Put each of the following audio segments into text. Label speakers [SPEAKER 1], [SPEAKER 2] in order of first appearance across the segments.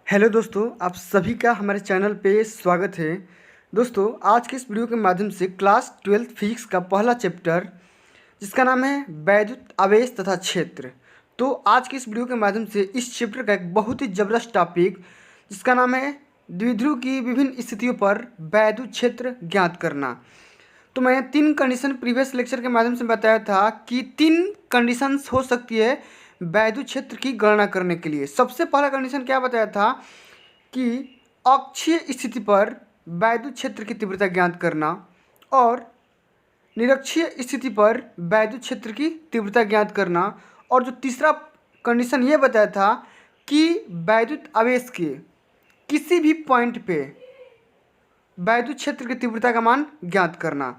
[SPEAKER 1] Hello दोस्तों, आप सभी का हमारे चैनल पे स्वागत है। दोस्तों, आज के इस वीडियो के माध्यम से क्लास 12 फिजिक्स का पहला चैप्टर जिसका नाम है वैद्युत आवेश तथा क्षेत्र। तो आज की इस वीडियो के माध्यम से इस चैप्टर का एक बहुत ही ज़बरदस्त टॉपिक जिसका नाम है द्विध्रुव की विभिन्न स्थितियों पर वैद्युत क्षेत्र ज्ञात करना। तो मैंने 3 कंडीशन प्रीवियस लेक्चर के माध्यम से बताया था कि 3 कंडीशंस हो सकती है वैद्युत क्षेत्र की गणना करने के लिए। सबसे पहला कंडीशन क्या बताया था कि अक्षीय स्थिति पर वैद्युत क्षेत्र की तीव्रता ज्ञात करना और निरक्षीय स्थिति पर वैद्युत क्षेत्र की तीव्रता ज्ञात करना। और जो तीसरा कंडीशन ये बताया था कि वैद्युत आवेश के किसी भी पॉइंट पे वैद्युत क्षेत्र की तीव्रता का मान ज्ञात करना।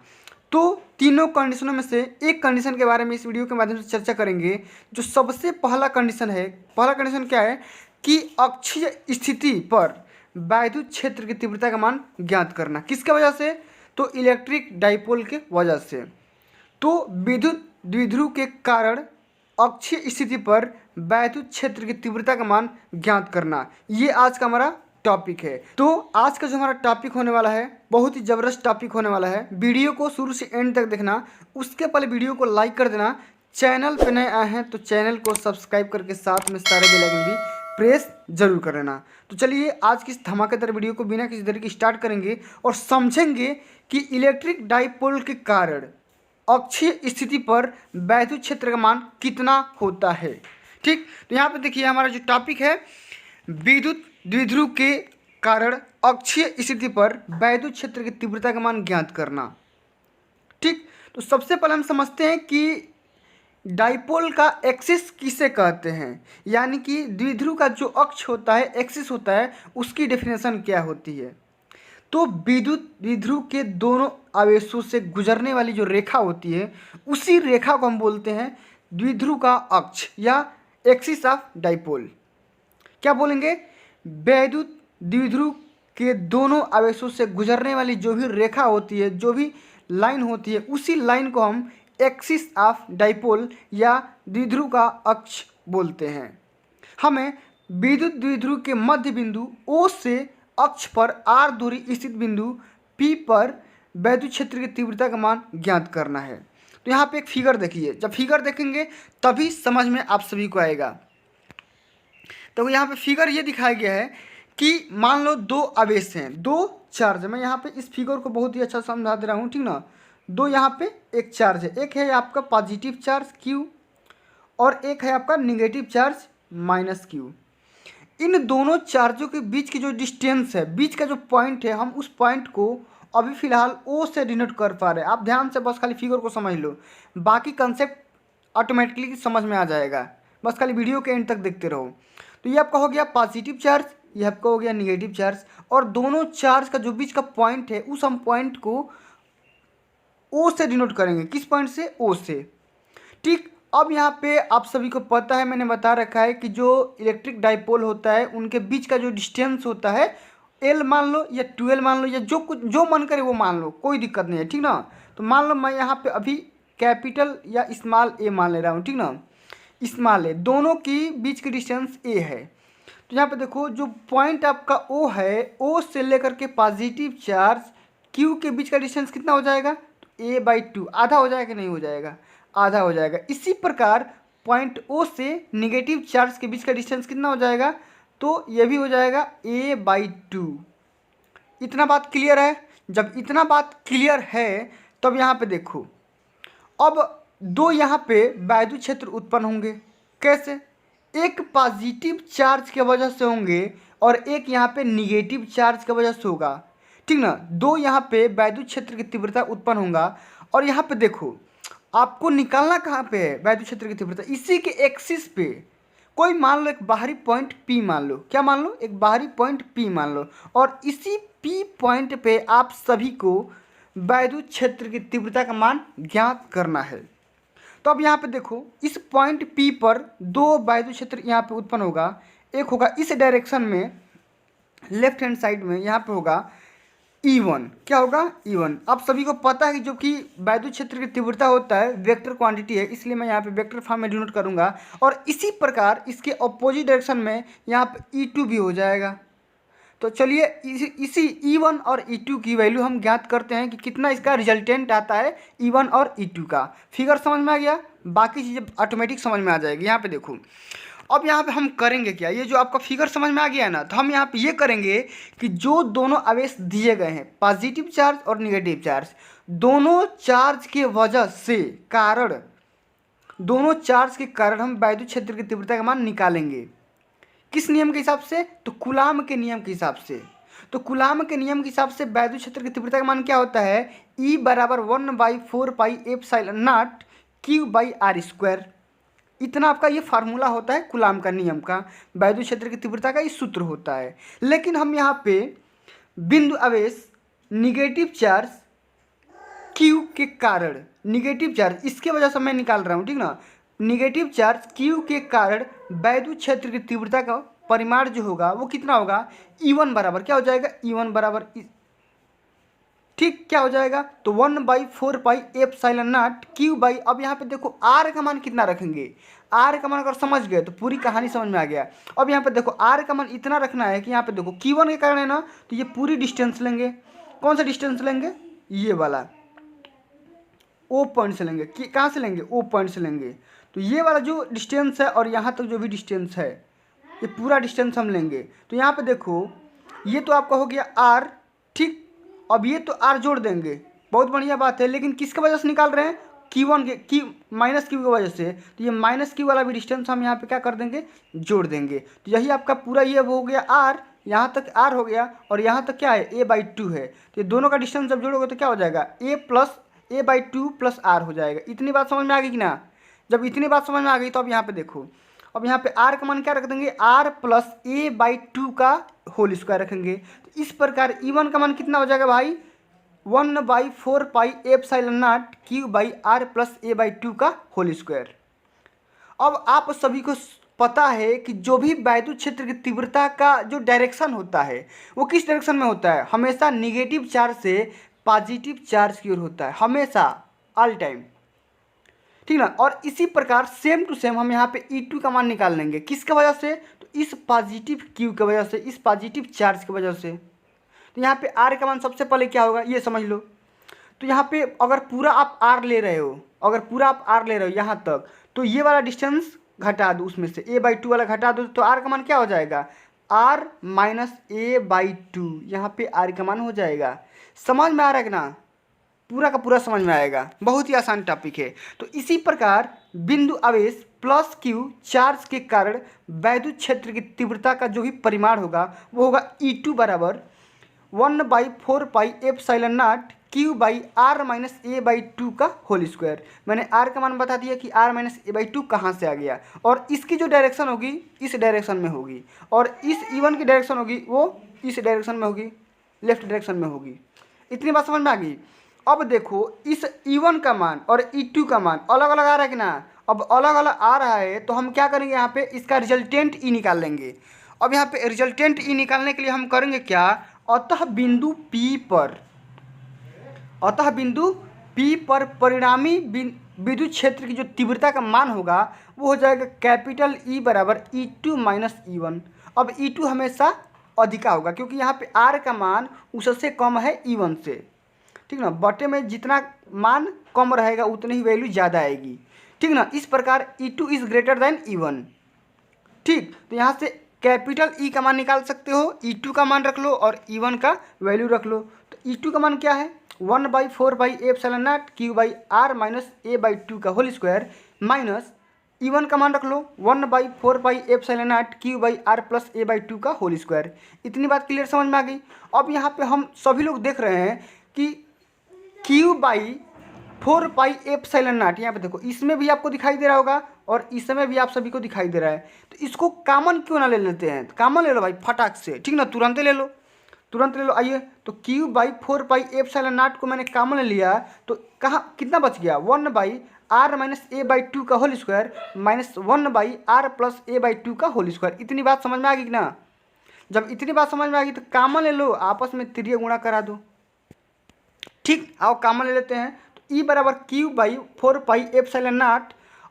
[SPEAKER 1] तो तीनों कंडीशनों में से एक कंडीशन के बारे में इस वीडियो के माध्यम से चर्चा करेंगे। जो सबसे पहला कंडीशन है, पहला कंडीशन क्या है कि अक्षीय स्थिति पर वैद्युत क्षेत्र की तीव्रता का मान ज्ञात करना। किसके वजह से? तो इलेक्ट्रिक डाइपोल के वजह से। तो विद्युत द्विध्रुव के कारण अक्षीय स्थिति पर वैद्युत क्षेत्र की तीव्रता का मान ज्ञात करना, ये आज का हमारा टॉपिक है। तो आज का जो हमारा टॉपिक होने वाला है बहुत ही ज़बरदस्त टॉपिक होने वाला है। वीडियो को शुरू से एंड तक देखना, उसके पहले वीडियो को लाइक कर देना। चैनल पे नए आए हैं तो चैनल को सब्सक्राइब करके साथ में सारे बेल आइकन भी प्रेस जरूर कर लेना। तो चलिए आज की इस धमाकेदार वीडियो को बिना किसी देरी की स्टार्ट करेंगे और समझेंगे कि इलेक्ट्रिक डाइपोल के कारण अक्षीय स्थिति पर वैद्युत क्षेत्र का मान कितना होता है। ठीक, तो यहाँ पे देखिए हमारा जो टॉपिक है विद्युत द्विध्रुव के कारण अक्षीय स्थिति पर वैद्युत क्षेत्र की तीव्रता का मान ज्ञात करना। ठीक, तो सबसे पहले हम समझते हैं कि डाइपोल का एक्सिस किसे कहते हैं, यानी कि द्विध्रुव का जो अक्ष होता है, एक्सिस होता है, उसकी डेफिनेशन क्या होती है। तो विद्युत द्विध्रुव के दोनों आवेशों से गुजरने वाली जो रेखा होती है उसी रेखा को हम बोलते हैं द्विध्रुव का अक्ष या एक्सिस ऑफ डाइपोल। क्या बोलेंगे? वैद्युत द्विध्रुव के दोनों आवेशों से गुजरने वाली जो भी रेखा होती है, जो भी लाइन होती है, उसी लाइन को हम एक्सिस ऑफ डाइपोल या द्विध्रुव का अक्ष बोलते हैं। हमें विद्युत द्विध्रुव के मध्य बिंदु O से अक्ष पर R दूरी स्थित बिंदु P पर वैद्युत क्षेत्र की तीव्रता का मान ज्ञात करना है। तो यहाँ पे एक फिगर देखिए, जब फिगर देखेंगे तभी समझ में आप सभी को आएगा। तो यहाँ पे फिगर ये दिखाया गया है कि मान लो दो आवेश हैं, दो चार्ज। मैं यहाँ पे इस फिगर को बहुत ही अच्छा समझा दे रहा हूँ, ठीक ना। दो यहाँ पे एक चार्ज है, एक है आपका पॉजिटिव चार्ज Q और एक है आपका निगेटिव चार्ज माइनस Q। इन दोनों चार्जों के बीच की जो डिस्टेंस है, बीच का जो पॉइंट है, हम उस पॉइंट को अभी फिलहाल O से डिनोट कर पा रहे हैं। आप ध्यान से बस खाली फिगर को समझ लो, बाकी कंसेप्ट ऑटोमेटिकली समझ में आ जाएगा। बस खाली वीडियो के एंड तक देखते रहो। तो ये आपका हो गया पॉजिटिव चार्ज, ये आपका हो गया निगेटिव चार्ज, और दोनों चार्ज का जो बीच का पॉइंट है उस हम पॉइंट को O से डिनोट करेंगे। किस पॉइंट से? O से। ठीक, अब यहाँ पे आप सभी को पता है, मैंने बता रखा है कि जो इलेक्ट्रिक डाइपोल होता है उनके बीच का जो डिस्टेंस होता है L मान लो या 12 मान लो या जो कुछ जो मन करे वो मान लो, कोई दिक्कत नहीं है, ठीक ना। तो मान लो मैं यहाँ पे अभी कैपिटल या स्मॉल a मान ले रहा हूँ, ठीक ना। स्मॉल a, दोनों की बीच की डिस्टेंस a है। तो यहाँ पे देखो जो पॉइंट आपका O है, O से लेकर के पॉजिटिव चार्ज Q के बीच का डिस्टेंस कितना हो जाएगा? तो a/2 आधा हो जाएगा, नहीं हो जाएगा, आधा हो जाएगा। इसी प्रकार पॉइंट O से निगेटिव चार्ज के बीच का डिस्टेंस कितना हो जाएगा? तो ये भी हो जाएगा a/2। इतना बात क्लियर है? जब इतना बात क्लियर है तब यहाँ पे देखो, अब दो यहाँ पे वैद्युत क्षेत्र उत्पन्न होंगे। कैसे? एक पॉजिटिव चार्ज के वजह से होंगे और एक यहाँ पे निगेटिव चार्ज के वजह से होगा, ठीक ना। दो यहाँ पे वैद्युत क्षेत्र की तीव्रता उत्पन्न होगा। और यहाँ पे देखो आपको निकालना कहाँ पे है वैद्युत क्षेत्र की तीव्रता? इसी के एक्सिस पे। कोई मान लो एक बाहरी पॉइंट P मान लो, क्या मान लो? एक बाहरी पॉइंट P मान लो, और इसी P पॉइंट पे आप सभी को वैद्युत क्षेत्र की तीव्रता का मान ज्ञात करना है। तो अब यहाँ पे देखो इस पॉइंट P पर दो वैद्युत क्षेत्र यहाँ पे उत्पन्न होगा। एक होगा इस डायरेक्शन में, लेफ्ट हैंड साइड में यहाँ पे होगा E1 क्या होगा E1। आप सभी को पता है कि जो कि वैद्युत क्षेत्र की तीव्रता होता है वेक्टर क्वांटिटी है, इसलिए मैं यहाँ पे वेक्टर फॉर्म में डिनोट करूँगा। और इसी प्रकार इसके अपोजिट डायरेक्शन में यहाँ पे E2 भी हो जाएगा। तो चलिए इसी E1 और E2 की वैल्यू हम ज्ञात करते हैं कि कितना इसका रिजल्टेंट आता है E1 और E2 का। फिगर समझ में आ गया, बाकी चीज़ें ऑटोमेटिक समझ में आ जाएगी। यहाँ पे देखो, अब यहाँ पे हम करेंगे क्या, ये जो आपका फिगर समझ में आ गया है ना, तो हम यहाँ पे ये करेंगे कि जो दोनों आवेश दिए गए हैं पॉजिटिव चार्ज और निगेटिव चार्ज, दोनों चार्ज के वजह से दोनों चार्ज के कारण हम वैद्युत क्षेत्र की तीव्रता का मान निकालेंगे। किस नियम के हिसाब से, तो कूलाम के नियम के हिसाब से। तो कूलाम के नियम के हिसाब से वैद्युत क्षेत्र की तीव्रता का मान क्या होता है, E बराबर 1/4πε0 Q/r²। इतना आपका ये फार्मूला होता है कूलाम का नियम का, वैद्युत क्षेत्र की तीव्रता का ये सूत्र होता है। लेकिन हम यहाँ पे बिंदु आवेश निगेटिव चार्ज Q के कारण, निगेटिव चार्ज इसके वजह से मैं निकाल रहा हूँ, ठीक ना। निगेटिव चार्ज Q के कारण वैद्युत क्षेत्र की तीव्रता का परिमाण जो होगा वो कितना होगा, E1 बराबर क्या हो जाएगा, E1 बराबर ठीक क्या हो जाएगा, तो 1/4πε0 Q/। अब यहाँ पे देखो R का मान कितना रखेंगे, R का मान अगर समझ गए तो पूरी कहानी समझ में आ गया। अब यहाँ पे देखो R का मान इतना रखना है कि यहाँ पे देखो Q1 के कारण है ना, तो ये पूरी डिस्टेंस लेंगे। कौन सा डिस्टेंस लेंगे, ये वाला O पॉइंट से लेंगे। कहाँ से लेंगे, O पॉइंट से लेंगे। तो ये वाला जो डिस्टेंस है और यहाँ तक जो भी डिस्टेंस है, ये पूरा डिस्टेंस हम लेंगे। तो यहाँ पे देखो ये तो आपका हो गया R, ठीक। अब ये तो R जोड़ देंगे, बहुत बढ़िया बात है। लेकिन किसके वजह से निकाल रहे हैं, Q1 के माइनस Q की वजह से। तो ये माइनस Q वाला भी डिस्टेंस हम यहाँ पे क्या कर देंगे, जोड़ देंगे। तो यही आपका पूरा ये हो गया R, यहाँ तक R हो गया और यहाँ तक क्या है, A/2 है। तो ये दोनों का डिस्टेंस जब जोड़ोगे तो क्या हो जाएगा, A/2 + R हो जाएगा। इतनी बात समझ में आ गई कि ना। जब इतनी बात समझ में आ गई तो अब यहाँ पे देखो, अब यहाँ पे R का मान क्या रख देंगे, R + A/2 का होल स्क्वायर रखेंगे। तो इस प्रकार E1 का मान कितना हो जाएगा भाई, 1/4πε0 Q/R + A/2 का होल स्क्वायर। अब आप सभी को पता है कि जो भी वैद्युत क्षेत्र की तीव्रता का जो डायरेक्शन होता है वो किस डायरेक्शन में होता है, हमेशा निगेटिव चार्ज से पॉजिटिव चार्ज की ओर होता है, हमेशा, ऑल टाइम, ठीक ना। और इसी प्रकार सेम टू सेम हम यहाँ पे E2 का मान निकाल लेंगे। किसके वजह से, तो इस पॉजिटिव Q की वजह से, इस पॉजिटिव चार्ज की वजह से। तो यहाँ पे R का मान सबसे पहले क्या होगा ये समझ लो। तो यहाँ पे अगर पूरा आप R ले रहे हो, अगर पूरा आप R ले रहे हो यहाँ तक, तो ये वाला डिस्टेंस घटा दो, उसमें से A/2 वाला घटा दो, तो R का मान क्या हो जाएगा, R - A/2। यहाँ पे R का मान हो जाएगा। समझ में आ रहा है कि ना, पूरा का पूरा समझ में आएगा, बहुत ही आसान टॉपिक है। तो इसी प्रकार बिंदु आवेश प्लस Q चार्ज के कारण वैद्युत क्षेत्र की तीव्रता का जो भी परिमाण होगा वो होगा E2 बराबर 1/4πε0 Q/R - A/2 का होल स्क्वायर। मैंने R का मान बता दिया कि R - A/2 कहाँ से आ गया, और इसकी जो डायरेक्शन होगी इस डायरेक्शन में होगी, और इस E1 की डायरेक्शन होगी वो इस डायरेक्शन में होगी, लेफ्ट डायरेक्शन में होगी। इतनी बात समझ में आ गई। अब देखो इस E1 का मान और E2 का मान अलग अलग आ रहा है कि ना। अब अलग अलग आ रहा है तो हम क्या करेंगे, यहाँ पे इसका रिजल्टेंट E निकाल लेंगे। अब यहाँ पे रिजल्टेंट E निकालने के लिए हम करेंगे क्या, अतः बिंदु P पर परिणामी विद्युत क्षेत्र की जो तीव्रता का मान होगा वो हो जाएगा कैपिटल E बराबर E2 - E1। अब E2 हमेशा अधिका होगा क्योंकि यहाँ पे R का मान उससे कम है E1 से, ठीक ना। बटे में जितना मान कम रहेगा उतनी ही वैल्यू ज़्यादा आएगी, ठीक ना। इस प्रकार E2 is greater than E1, ठीक। तो यहाँ से कैपिटल E का मान निकाल सकते हो, E2 का मान रख लो और E1 का वैल्यू रख लो। तो E2 का मान क्या है, 1/4πε0 Q/R - A/2 का होल स्क्वायर, माइनस E1 का मान रख लो 1/4πε0 Q/R + A/2 का होल स्क्वायर। इतनी बात क्लियर समझ में आ गई। अब यहाँ पे हम सभी लोग देख रहे हैं कि Q/4πε0, यहाँ पे देखो इसमें भी आपको दिखाई दे रहा होगा और इसमें भी आप सभी को दिखाई दे रहा है। तो इसको कॉमन क्यों ना ले लेते हैं, कॉमन ले लो भाई फटाक से, ठीक ना, तुरंत ले लो, तुरंत ले लो। आइए, तो Q/4πε0 को मैंने कॉमन ले लिया तो कहाँ कितना बच गया, 1/R - A/2 का whole square minus 1/R + A/2 का होल स्क्वायर। इतनी बात समझ में आ गई ना। जब इतनी बात समझ में आ गई तो कॉमन ले लो, आपस में तिर्य गुणा करा दो। ठीक, आओ कॉमन ले लेते हैं। तो ई बराबर क्यू बाई 4πε0।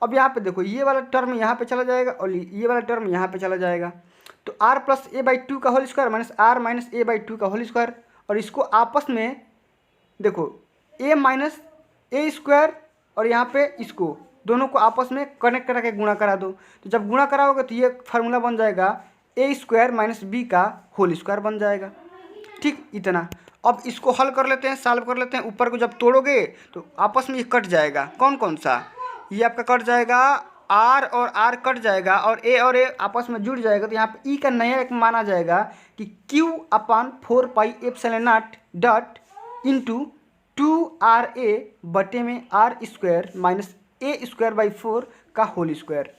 [SPEAKER 1] अब यहाँ पे देखो ये वाला टर्म यहाँ पे चला जाएगा और ये वाला टर्म यहाँ पे चला जाएगा। तो r प्लस ए बाई 2 का whole square minus r minus a by 2 का होल स्क्वायर, और इसको आपस में देखो a माइनस ए स्क्वायर और यहाँ पे इसको दोनों को आपस में कनेक्ट करा के गुणा करा दो। तो जब गुणा कराओगे तो ये फार्मूला बन जाएगा ए स्क्वायर माइनस बी का होल स्क्वायर बन जाएगा। ठीक, इतना। अब इसको हल कर लेते हैं, सॉल्व कर लेते हैं। ऊपर को जब तोड़ोगे तो आपस में ये कट जाएगा। कौन कौन सा? ये आपका कट जाएगा, आर और आर कट जाएगा और ए आपस में जुड़ जाएगा। तो यहाँ पे ई का नया एक माना जाएगा कि क्यू अपान 4πε0 डॉट इंटू 2ra बटे में r square minus a square by 4 का होल स्क्वायर।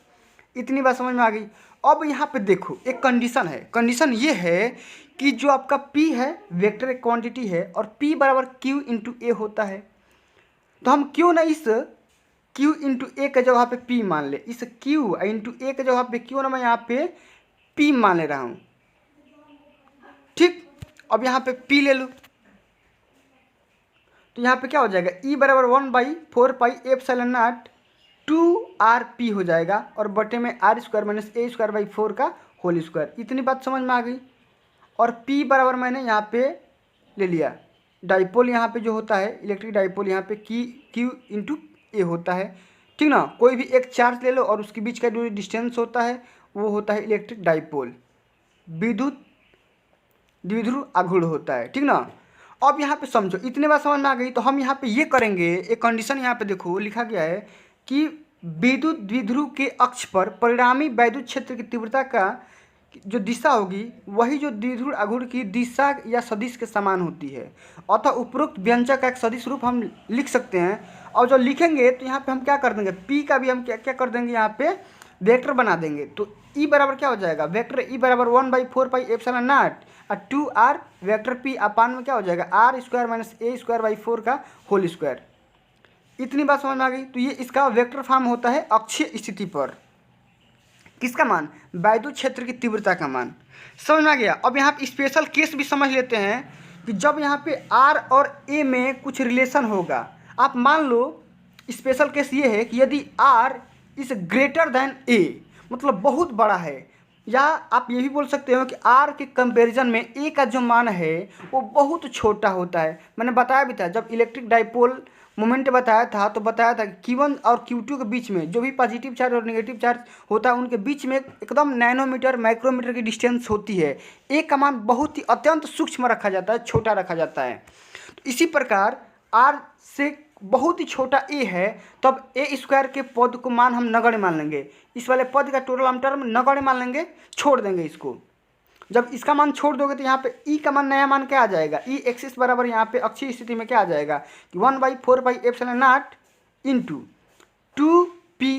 [SPEAKER 1] इतनी बात समझ में आ गई। अब यहाँ पे देखो एक कंडीशन है। कंडीशन ये है कि जो आपका p है वेक्टर एक क्वांटिटी है और p बराबर q इंटू ए होता है। तो हम क्यों ना इस q इंटू ए के जगह पे p मान ले, इस q इंटू ए के जगह पे क्यों ना मैं यहाँ पे p मान ले रहा हूँ। ठीक, अब यहाँ पे p ले लो तो यहाँ पे क्या हो जाएगा, e बराबर 1/4πε0 2rp हो जाएगा और बटे में r square minus a square by 4 का होल स्क्वायर। इतनी बात समझ में आ गई। और p बराबर मैंने यहाँ पे ले लिया, डाइपोल यहाँ पे जो होता है इलेक्ट्रिक डाइपोल यहाँ पे q इंटू ए होता है। ठीक ना, कोई भी एक चार्ज ले लो और उसके बीच का जो डिस्टेंस होता है वो होता है इलेक्ट्रिक डाइपोल, विद्युत द्विध्रुव आघूर्ण होता है। ठीक ना, अब यहाँ पे समझो, इतने बात समझ में आ गई। तो हम यहाँ पे ये करेंगे, एक कंडीशन यहाँ पे देखो लिखा गया है कि विद्युत द्विध्रुव के अक्ष पर परिणामी वैद्युत क्षेत्र की तीव्रता का जो दिशा होगी वही जो द्विध्रुव आघूर्ण की दिशा या सदिश के समान होती है। अतः उपरोक्त व्यंजक का एक सदिश रूप हम लिख सकते हैं। और जो लिखेंगे तो यहाँ पे हम क्या कर देंगे, p का भी हम क्या कर देंगे, यहाँ पे वेक्टर बना देंगे। तो e बराबर क्या हो जाएगा, वेक्टर e बराबर 1/4πε0 और 2r वेक्टर p अपान में क्या हो जाएगा, r square minus a square by 4 का होल स्क्वायर। इतनी बात समझ में आ गई। तो ये इसका वेक्टर फॉर्म होता है अक्षीय स्थिति पर। किसका मान, वैद्युत क्षेत्र की तीव्रता का मान। समझ में आ गया। अब यहाँ पे स्पेशल केस भी समझ लेते हैं कि जब यहाँ पे r और a में कुछ रिलेशन होगा। आप मान लो स्पेशल केस ये है कि यदि r is greater than a, मतलब बहुत बड़ा है, या आप ये भी बोल सकते हो कि r के कंपैरिजन में a का जो मान है वो बहुत छोटा होता है। मैंने बताया भी था जब इलेक्ट्रिक डाइपोल मोमेंट बताया था तो बताया था कि Q1 और Q2 के बीच में जो भी पॉजिटिव चार्ज और नेगेटिव चार्ज होता है उनके बीच में एकदम नैनोमीटर माइक्रोमीटर की डिस्टेंस होती है। ए का मान बहुत ही अत्यंत सूक्ष्म रखा जाता है, छोटा रखा जाता है। तो इसी प्रकार r से बहुत ही छोटा a है तब ए स्क्वायर के पद को मान हम नगण्य मान लेंगे। इस वाले पद का टोटल हम टर्म नगण्य मान लेंगे, छोड़ देंगे इसको। जब इसका मान छोड़ दोगे तो यहाँ पे e का मान नया मान क्या आ जाएगा, e एक्सिस बराबर यहाँ पे अक्षीय स्थिति में क्या आ जाएगा कि 1/4πε0 इंटू 2p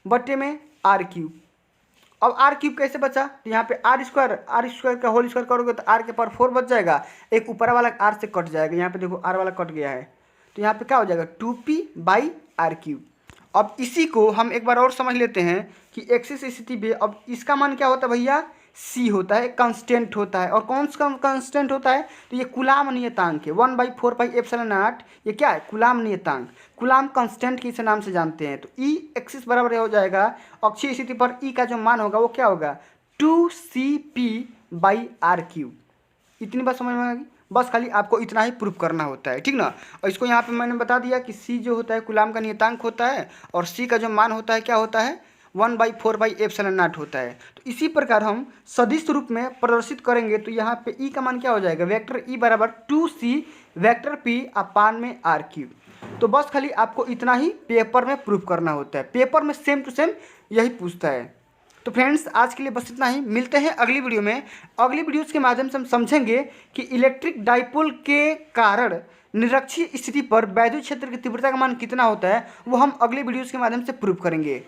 [SPEAKER 1] बटे में आर क्यूब। अब आर क्यूब कैसे बचा, तो यहाँ पे आर स्क्वायर का होल स्क्वायर करोगे तो आर के पावर 4 बच जाएगा, एक ऊपर वाला आर से कट जाएगा। यहाँ पे देखो आर वाला कट गया है तो यहाँ पे क्या हो जाएगा 2p बाई आर क्यूब। अब इसी को हम एक बार और समझ लेते हैं कि एक्सिस स्थिति पे अब इसका मान क्या होता है भैया, c होता है, कांस्टेंट होता है। और कौन सा कांस्टेंट होता है, तो ये कूलाम नियतांक है। 1/4πε0 ये क्या है, कूलाम नियतांक, कूलाम कांस्टेंट के इस नाम से जानते हैं। तो e एक्सिस बराबर हो जाएगा अक्षीय स्थिति पर e का जो मान होगा वो क्या होगा 2cp बाई आर क्यूब। इतनी बात समझ में आ गई। बस खाली आपको इतना ही प्रूफ करना होता है, ठीक ना। और इसको यहाँ पे मैंने बता दिया कि c जो होता है कूलाम का नियतांक होता है और c का जो मान होता है क्या होता है 1/4πε0 होता है। तो इसी प्रकार हम सदिश रूप में प्रदर्शित करेंगे तो यहाँ पे e का मान क्या हो जाएगा, वेक्टर e बराबर 2c वेक्टर p अपान में आर क्यूब। तो बस खाली आपको इतना ही पेपर में प्रूफ करना होता है। पेपर में सेम टू सेम यही पूछता है। तो फ्रेंड्स आज के लिए बस इतना ही, मिलते हैं अगली वीडियो में। अगली वीडियोस के माध्यम से हम समझेंगे कि इलेक्ट्रिक डाइपोल के कारण निरक्षीय स्थिति पर वैद्युत क्षेत्र की तीव्रता का मान कितना होता है वो हम अगली वीडियोस के माध्यम से प्रूव करेंगे।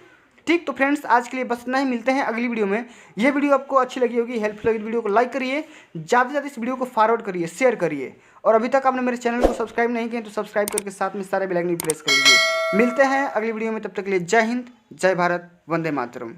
[SPEAKER 1] ठीक, तो फ्रेंड्स आज के लिए बस इतना ही, मिलते हैं अगली वीडियो में। यह वीडियो आपको अच्छी लगी होगी, हेल्पफुल लगी, वीडियो को लाइक करिए, ज़्यादा से ज़्यादा इस वीडियो को फॉरवर्ड करिए, शेयर करिए। और अभी तक आपने मेरे चैनल को सब्सक्राइब नहीं किया तो सब्सक्राइब करके साथ में सारे बेल आइकन प्रेस कर लीजिए। मिलते हैं अगली वीडियो में, तब तक के लिए जय हिंद, जय भारत, वंदे मातरम।